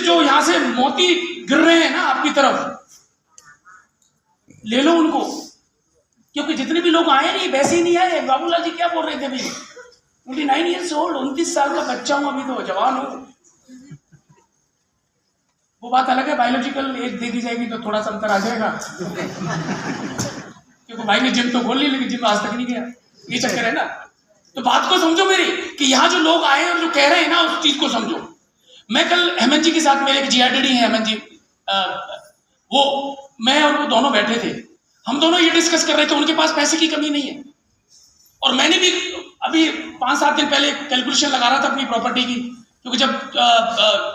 जो यहाँ से मोती गिर रहे हैं ना आपकी तरफ, ले लो उनको, क्योंकि जितने भी लोग आए नहीं वैसे ही नहीं आए। बाबूलाल जी क्या बोल रहे थे अभी, 29 ईयर्स ओल्ड, 29 साल का बच्चा हूं, अभी तो जवान हूं। वो बात अलग है, बायोलॉजिकल एज दे दी जाएगी तो थोड़ा सा अंतर आ जाएगा, क्योंकि भाई ने जिम तो खोल ली लेकिन जिम आज तक नहीं गया, ये चक्कर है ना। तो बात को समझो मेरी, कि यहाँ जो लोग आए और जो कह रहे हैं ना उस चीज को समझो। मैं कल हेमंत जी के साथ, मेरे एक जीआरडीडी है हेमंत जी, वो मैं और वो दोनों बैठे थे, हम दोनों ये डिस्कस कर रहे थे, उनके पास पैसे की कमी नहीं है, और मैंने भी अभी 5-7 दिन पहले कैलकुलेशन लगा रहा था अपनी प्रॉपर्टी की, क्योंकि जब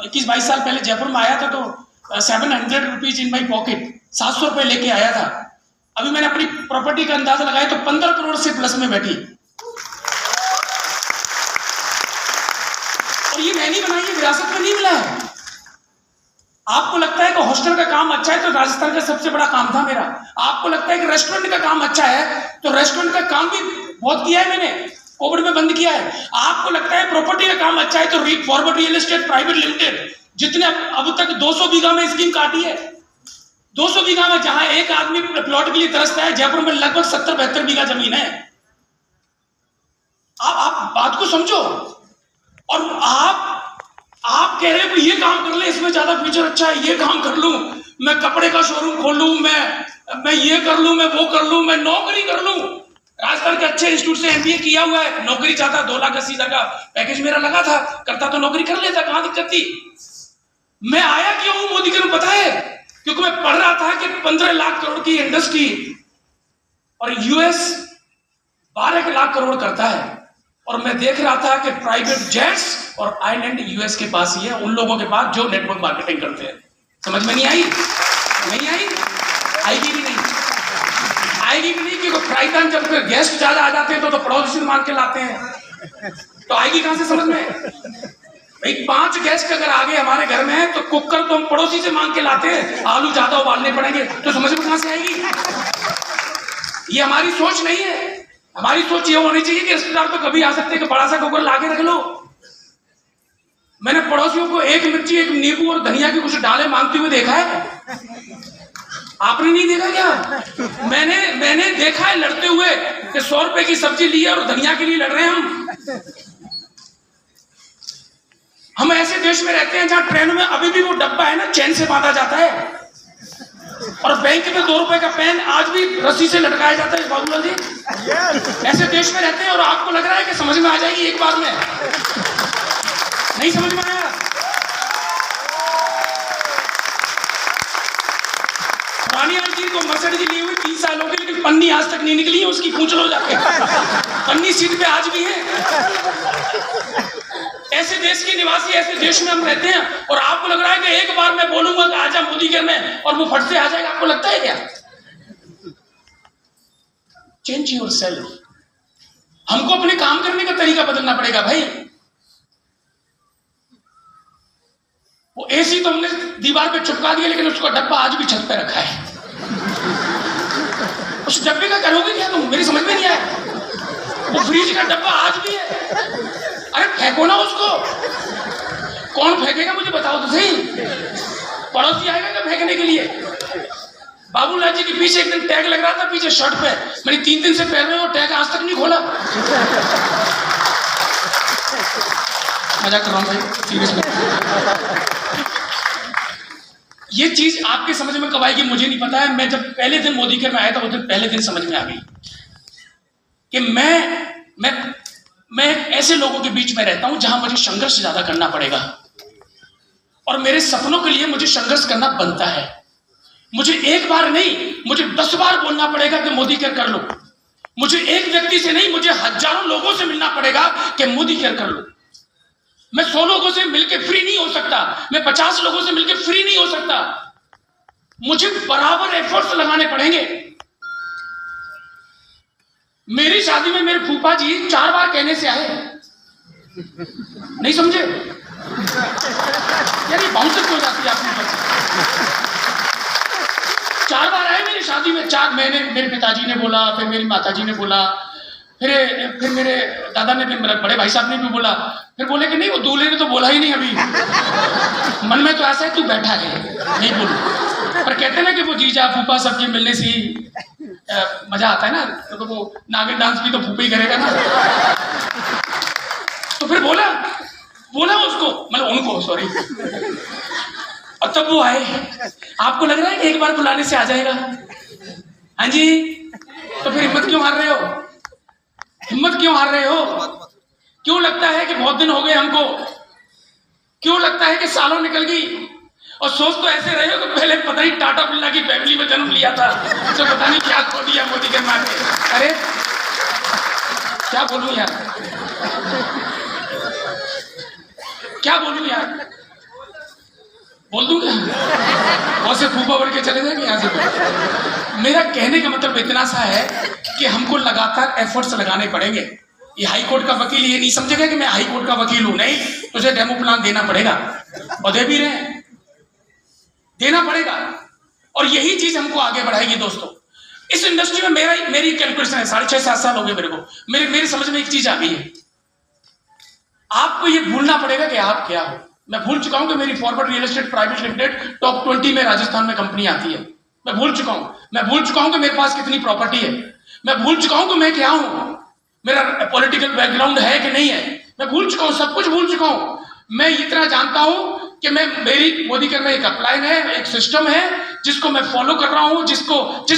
21-22 साल पहले जयपुर में आया था तो 700 रुपीज इन माई पॉकेट, 700 रुपये लेके आया था। अभी मैंने अपनी प्रॉपर्टी का अंदाजा लगाया तो 15 करोड़ से प्लस में बैठी, और ये मैंने बनाई है, विरासत में नहीं मिला है। आपको लगता है कि हॉस्टल का काम अच्छा है तो राजस्थान का सबसे बड़ा काम था मेरा। आपको लगता है कि रेस्टोरेंट का काम अच्छा है तो रेस्टोरेंट का काम भी बहुत किया है मैंने, कोविड में बंद किया है। आपको लगता है प्रॉपर्टी का काम अच्छा है तो forward real estate private limited, जितने अब तक 200 बीघा में स्कीम काटी है, 200 बीघा में, जहां एक आदमी प्लॉट के लिए तरसता है, जयपुर में लगभग 70-72 बीघा जमीन है। आप बात को समझो। और आप कह रहे हो कि ये काम कर ले, इसमें ज्यादा फ्यूचर अच्छा है, ये काम कर लूं, मैं कपड़े का शोरूम खोल लूं, मैं ये कर लूं, मैं वो कर लूं, मैं नौकरी कर लूं। राजस्थान के अच्छे इंस्टीट्यूट से एमबीए किया हुआ है, नौकरी चाहता, 2,80,000 का पैकेज मेरा लगा था, करता तो नौकरी कर लेता, कहां दिक्कत थी। मैं आया क्यों हूं मोदी के, पता है, क्योंकि मैं पढ़ रहा था कि 15 लाख करोड़ की इंडस्ट्री और यूएस 12 लाख करोड़ करता है, और मैं देख रहा था कि प्राइवेट जेट्स और आइलैंड यूएस के पास ही है, उन लोगों के पास जो नेटवर्क मार्केटिंग करते हैं। समझ में नहीं आई? नहीं आई, आएगी भी नहीं, आएगी भी नहीं, क्योंकि फ्राइडन जब गेस्ट ज्यादा आ जाते हैं तो पड़ोसी मान के लाते हैं, तो आएगी कहां से समझ में। भाई 5 गेस्ट अगर आगे हमारे घर में है तो कुकर तो हम पड़ोसी से मांग के लाते हैं, आलू ज्यादा उबालने पड़ेंगे तो समझ में कहां से आएगी। ये हमारी सोच नहीं है। हमारी सोच ये होनी चाहिए कि रिश्तेदार तो कभी आ सकते हैं कि बड़ा सा कुकर लाके रख लो। मैंने पड़ोसियों को 1 मिर्ची, 1 नींबू और धनिया के कुछ डाले मांगते हुए देखा है, आपने नहीं देखा क्या? मैंने देखा है लड़ते हुए कि 100 रुपए की सब्जी ली है और धनिया के लिए लड़ रहे हैं हम ऐसे देश में रहते हैं जहां ट्रेन में अभी भी वो डब्बा है ना, चैन से बांधा जाता है, और बैंक में 2 रुपए का पेन आज भी रस्सी से लटकाया जाता है। बाबूलाल जी, ऐसे देश में रहते हैं और आपको लग रहा है कि समझ में आ जाएगी एक बार में, नहीं समझ में आया। पुरानी आंटी को मर्सिडीज ली हुई 30 साल हो गए, लेकिन पन्नी आज तक नहीं निकली है उसकी, पूछ लो जाके, पन्नी सीट पे आज भी है। ऐसे देश के निवासी, ऐसे देश में हम रहते हैं, और आपको लग रहा है कि एक बार मैं बोलूंगा कि आजा मोदी घर में और वो फट से आ जाएगा, आपको लगता है क्या? Change yourself. हमको अपने काम करने का तरीका बदलना पड़ेगा भाई। वो एसी तो हमने दीवार पे चिपका दिया, लेकिन उसका डब्बा आज भी छत पे रखा है। उस डब्बे का करोगे क्या तुम, मेरी समझ में नहीं आया। वो फ्रिज का डब्बा आज भी है, अरे फेंको ना उसको। कौन फेंकेगा मुझे बताओ तो सही, पड़ोसी आएगा क्या फेंकने के लिए? बाबूलाल जी के पीछे एक दिन टैग लग रहा था पीछे शर्ट पे, मैंने 3 दिन से पहन रहे हो, टैग आज तक नहीं खोला। मजाक कर रहा हूं भाई, सीरियस। ये चीज आपके समझ में कब आएगी मुझे नहीं पता है। मैं जब पहले दिन मोदी घर में आया था, उस दिन पहले दिन समझ में आ गई कि मैं ऐसे लोगों के बीच में रहता हूं जहां मुझे संघर्ष ज्यादा करना पड़ेगा, और मेरे सपनों के लिए मुझे संघर्ष करना बनता है। मुझे एक बार नहीं, मुझे 10 बार बोलना पड़ेगा कि मोदी केयर कर लो। मुझे एक व्यक्ति से नहीं, मुझे हजारों लोगों से मिलना पड़ेगा कि मोदी केयर कर लो। मैं 100 लोगों से मिलकर फ्री नहीं हो सकता, मैं 50 लोगों से मिलकर फ्री नहीं हो सकता। मुझे बराबर एफर्ट्स लगाने पड़ेंगे। मेरी शादी में मेरे फूफा जी 4 बार कहने से आए, नहीं समझे यार, ये बाउंसर हो जाती है आपकी। 4 बार आए मेरी शादी में, 4 महीने। मेरे पिताजी ने बोला, फिर मेरी माताजी ने बोला, फिर मेरे दादा ने भी, मेरे बड़े भाई साहब ने भी बोला, फिर बोले कि नहीं वो दूल्हे ने तो बोला ही नहीं अभी। मन में तो ऐसा है तू बैठा है नहीं बोलू, पर कहते ना कि वो जीजा फूफा सबके मिलने से ही मजा आता है ना, तो वो नागिन डांस भी तो फूफा ही करेगा ना। तो फिर बोला उसको, मतलब उनको, सॉरी। और तब वो आए। आपको लग रहा है कि एक बार बुलाने से आ जाएगा? हाँ जी। तो फिर हिम्मत क्यों हार रहे हो? हिम्मत क्यों हार रहे हो? क्यों लगता है कि बहुत दिन हो गए हमको? क्यों लगता है कि सालों निकल गई? और सोच तो ऐसे रहे हो कि पहले पता नहीं टाटा बिरला की फैमिली में जन्म लिया था, तो पता नहीं क्या खो दिया मोदी के मार के। अरे क्या बोलूं यार, क्या बोलूं यार, बोल दूं क्या? और से फूफा बढ़ के चले जाएंगे यहाँ से। मेरा कहने का मतलब इतना सा है कि हमको लगातार एफर्ट्स लगाने पड़ेंगे। ये हाई कोर्ट का वकील ये नहीं समझेगा कि मैं हाई कोर्ट का वकील हूं, नहीं, तुझे डेमो प्लान देना पड़ेगा, और दे भी रहे हैं, देना पड़ेगा। और यही चीज हमको आगे बढ़ाएगी दोस्तों। इस इंडस्ट्री में मेरी कैलकुलेशन है, 6.5-7 साल हो गए मेरे को, मेरे समझ में एक चीज आ गई है, आपको ये भूलना पड़ेगा कि आप क्या हो। मैं भूल चुका हूं कि मेरी forward real estate private limited top 20 में राजस्थान में कंपनी आती है। मैं भूल चुका हूं कि मेरे पास कितनी प्रॉपर्टी है। मैं भूल चुका हूं कि मैं क्या हूं, मेरा पॉलिटिकल बैकग्राउंड है कि नहीं है। मैं भूल चुका हूं, सब कुछ भूल चुका हूं। मैं इतना जानता हूं कि मेरी मोदीकर में एक अपलाइन है, एक सिस्टम है जिसको मैं फॉलो कर रहा हूं, जिस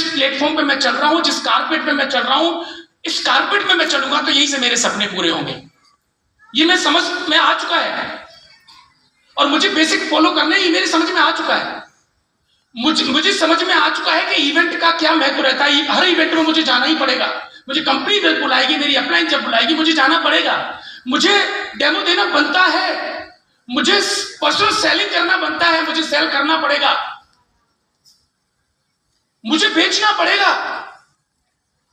प्लेटफॉर्म पे मैं चल रहा हूं, जिस कारपेट पे मैं चल रहा हूं, इस कारपेट पे मैं चलूंगा तो यही से मेरे सपने पूरे होंगे। ये मैं समझ में आ चुका है, और मुझे बेसिक फॉलो करना ही मेरे समझ में आ चुका है। मुझे समझ में आ चुका है कि इवेंट का क्या महत्व रहता है। हर इवेंट में मुझे जाना ही पड़ेगा, मुझे कंपनी जब बुलाएगी, मेरी अपलाइन जब बुलाएगी, मुझे जाना पड़ेगा, मुझे डेमो देना बनता है, मुझे पर्सनल सेलिंग करना बनता है, मुझे सेल करना पड़ेगा, मुझे बेचना पड़ेगा।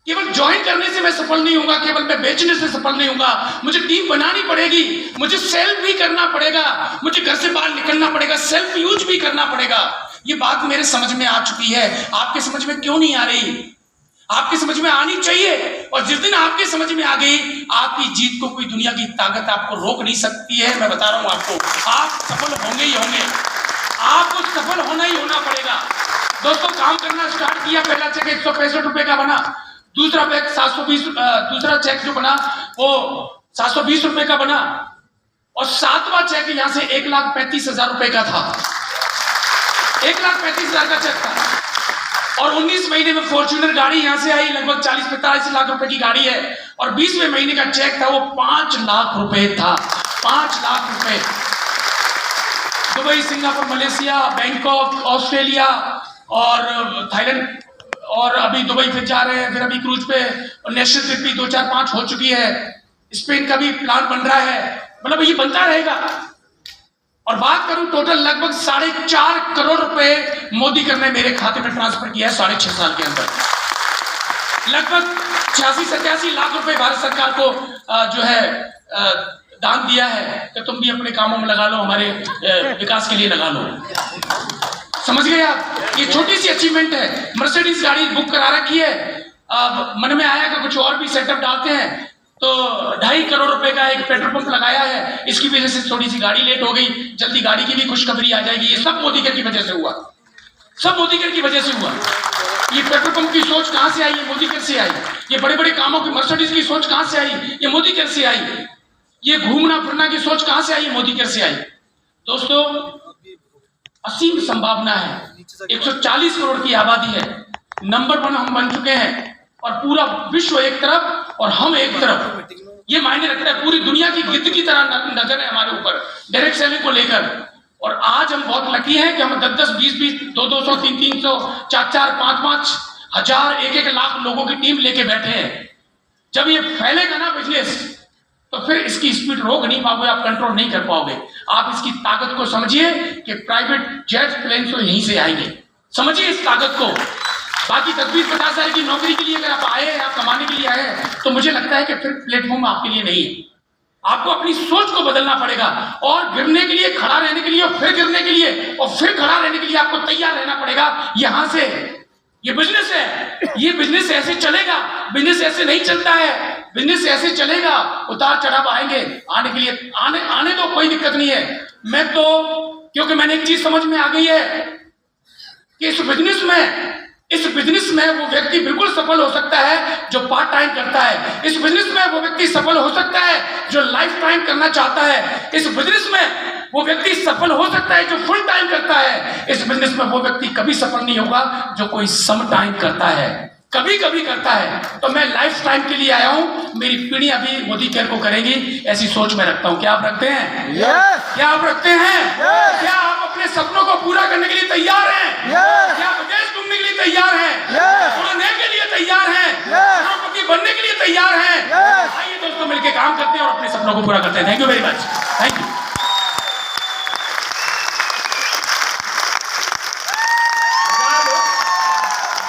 केवल ज्वाइन करने से मैं सफल नहीं होगा, केवल मैं बेचने से सफल नहीं होगा, मुझे टीम बनानी पड़ेगी, मुझे सेल भी करना पड़ेगा, मुझे घर से बाहर निकलना पड़ेगा, सेल्फ यूज भी करना पड़ेगा। ये बात मेरे समझ में आ चुकी है। आपके समझ में क्यों नहीं आ रही? आपके समझ में आनी चाहिए, और जिस दिन आपके समझ में आ गई, आपकी जीत को कोई दुनिया की ताकत आपको रोक नहीं सकती है। मैं बता रहा हूं आपको, आप सफल होंगे ही होंगे, आपको सफल होना ही होना पड़ेगा। दोस्तों, काम करना स्टार्ट किया, पहला चेक 165 रुपए का बना, दूसरा चेक 720, दूसरा चेक जो बना वो 720 रुपए का बना, और 7वां चेक यहां से 1,35,000 रुपए का था। 1,35,000 का चेक था, और 19 महीने में फॉर्च्यूनर गाड़ी यहां से आई, लगभग 40-45 लाख रुपए की गाड़ी है, और 20वें महीने का चेक था वो 5 लाख रुपए था। 5 लाख रुपए। Dubai, Singapore, Malaysia, Bangkok, Australia और थाईलैंड, और अभी दुबई फिर जा रहे हैं, फिर अभी क्रूज पे, और नेशनल ट्रिप भी 2-4-5 हो चुकी है, स्पेन का भी प्लान बन रहा है, मतलब ये बनता रहेगा। और बात करूं टोटल, लगभग 4.5 करोड़ रुपए मोदीकर ने मेरे खाते में ट्रांसफर किया है 6.5 साल के अंदर। लगभग 86-87 लाख रुपए भारत सरकार को जो है दान दिया है कि तुम भी अपने कामों में लगा लो, हमारे विकास के लिए लगा लो। समझ गए आप? ये छोटी सी अचीवमेंट है। मर्सिडीज गाड़ी बुक करा रखी है, अब मन में आया कि कुछ और भी सेटअप डालते हैं, तो 2.5 करोड़ रुपए का एक पेट्रोल पंप लगाया है। इसकी वजह से थोड़ी सी गाड़ी लेट हो गई, जल्दी गाड़ी की भी खुशखबरी आ जाएगी। ये सब मोदीकर की वजह से हुआ, सब मोदीकर की वजह से हुआ। ये पेट्रोल पंप की सोच कहां से आई? ये मोदीकर से आई। ये बड़े बड़े कामों की मर्सिडीज की सोच कहां से आई? ये मोदीकर से आई। ये घूमना फिरना की सोच कहां से आई? ये मोदीकर से आई। दोस्तों, असीम संभावना है। 140 करोड़ की आबादी है, नंबर 1 हम बन चुके हैं, और पूरा विश्व एक तरफ और हम एक तरफ। ये मायने रखता है, पूरी दुनिया की गिद्ध की तरह नजर है हमारे ऊपर डायरेक्ट सेलिंग को लेकर। और आज हम बहुत लकी हैं कि हम 10-10, 20-20, 200-200, 300-300, 4-4, 5-5 हजार, 1-1 लाख लोगों की टीम लेके बैठे हैं। जब ये फैलेगा ना बिजनेस, तो फिर इसकी स्पीड रोक नहीं पाओगे, आप कंट्रोल नहीं कर पाओगे। आप इसकी ताकत को समझिए कि प्राइवेट जेट प्लेन तो यहीं से आएंगे। समझिए इस ताकत को। बाकी 10-20-50 हजार की नौकरी के लिए अगर आप आए हैं, आप कमाने के लिए आए हैं, तो मुझे लगता है कि फिर प्लेटफॉर्म आपके लिए नहीं है। आपको अपनी सोच को बदलना पड़ेगा, और गिरने के लिए, खड़ा रहने के लिए, और फिर गिरने के लिए, और फिर खड़ा रहने के लिए आपको तैयार रहना पड़ेगा। यहां से ये बिजनेस है, ये बिजनेस ऐसे चलेगा, बिजनेस ऐसे नहीं चलता है। बिजनेस ऐसे चलेगा, उतार चढ़ाव आएंगे, आने के लिए आने दो, कोई दिक्कत नहीं है। मैं तो, क्योंकि मैंने एक चीज समझ में आ गई है कि इस बिजनेस में वो व्यक्ति बिल्कुल सफल हो सकता है जो पार्ट टाइम करता है। इस बिजनेस में वो व्यक्ति सफल हो सकता है जो लाइफ टाइम करना चाहता है। इस बिजनेस में वो व्यक्ति सफल हो सकता है जो फुल टाइम करता है। इस बिजनेस में वो व्यक्ति कभी सफल नहीं होगा जो कोई सम टाइम करता है, कभी कभी करता है। तो मैं लाइफ टाइम के लिए आया हूं, मेरी पीढ़ी अभी मोदी केयर को करेगी, ऐसी सोच मैं रखता हूं। क्या आप रखते हैं? क्या आप रखते हैं? क्या आप अपने सपनों को पूरा करने के लिए तैयार हैं? क्या आप विदेश घूमने के लिए तैयार हैं? उड़ने के लिए तैयार हैं? करोड़पति बनने के लिए तैयार हैं? आइए दोस्तों, मिलकर काम करते हैं और अपने सपनों को पूरा करते हैं। Thank you very much. Thank you.